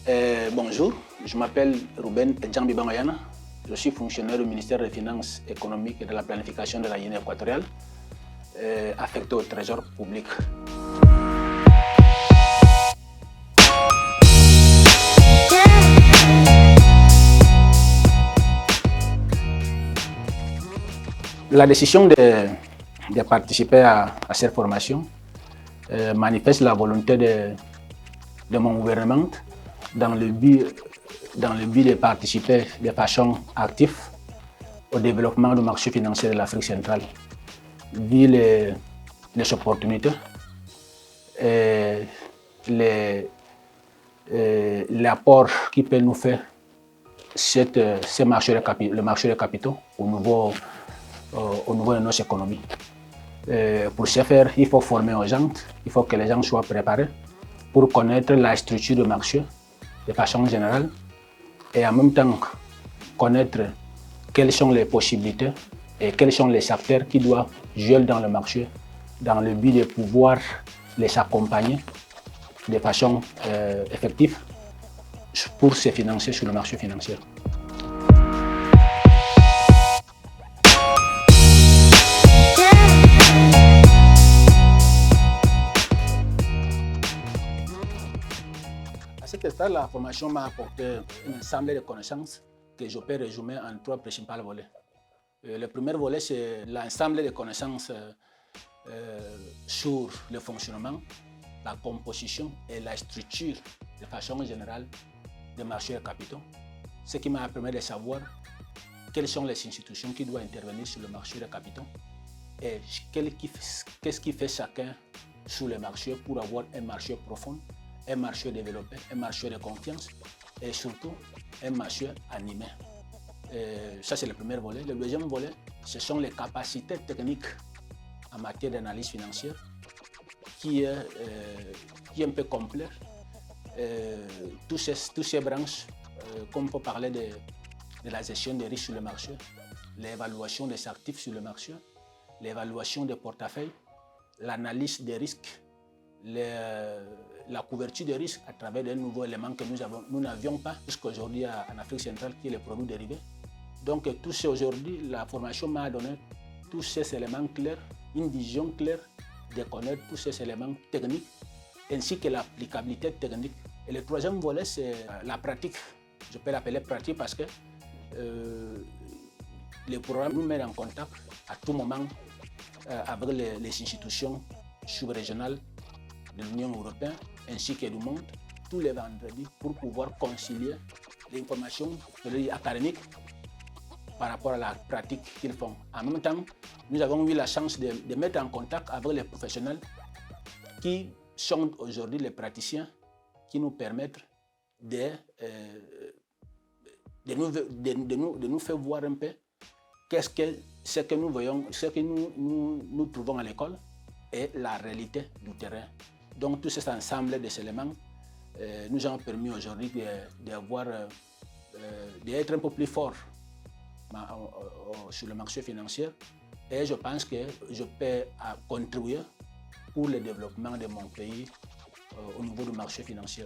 Bonjour, je m'appelle Ruben Djambi Bangayana. Je suis fonctionnaire au ministère des Finances économiques et de la planification de la Guinée équatoriale, affecté au Trésor public. La décision de participer à cette formation manifeste la volonté de mon gouvernement dans le but de participer de façon active au développement du marché financier de l'Afrique centrale, vu les opportunités et l'apport qui peut nous faire le marché des capitaux au niveau de nos économies. Pour ce faire, il faut former aux gens, il faut que les gens soient préparés pour connaître la structure du marché de façon générale et en même temps connaître quelles sont les possibilités et quels sont les acteurs qui doivent jouer dans le marché dans le but de pouvoir les accompagner de façon effective pour se financer sur le marché financier. À cet stade, la formation m'a apporté un ensemble de connaissances que je peux résumer en trois principaux volets. Le premier volet, c'est l'ensemble de connaissances sur le fonctionnement, la composition et la structure de façon générale des marchés de capitaux, ce qui m'a permis de savoir quelles sont les institutions qui doivent intervenir sur le marché de capitaux et qu'est-ce qui fait chacun sur le marché pour avoir un marché profond, un marché développé, un marché de confiance et surtout un marché animé. Ça, c'est le premier volet. Le deuxième volet, ce sont les capacités techniques en matière d'analyse financière qui est un peu complet. Tous ces branches, comme on peut parler de la gestion des risques sur le marché, l'évaluation des actifs sur le marché, l'évaluation des portefeuilles, l'analyse des risques, la couverture des risques à travers des nouveaux éléments que nous n'avions pas jusqu'aujourd'hui en Afrique centrale, qui est les produits dérivés. Donc, aujourd'hui, la formation m'a donné tous ces éléments clairs, une vision claire de connaître tous ces éléments techniques ainsi que l'applicabilité technique. Et le troisième volet, c'est la pratique. Je peux l'appeler pratique parce que le programme nous met en contact à tout moment avec les institutions sous-régionales de l'Union européenne ainsi que du monde tous les vendredis pour pouvoir concilier l'information académique par rapport à la pratique qu'ils font. En même temps, nous avons eu la chance de mettre en contact avec les professionnels qui sont aujourd'hui les praticiens qui nous permettent de nous faire voir un peu ce que nous voyons, ce que nous trouvons à l'école et la réalité du terrain. Donc, tout cet ensemble d'éléments nous ont permis aujourd'hui d'être un peu plus forts sur le marché financier et je pense que je peux contribuer pour le développement de mon pays au niveau du marché financier.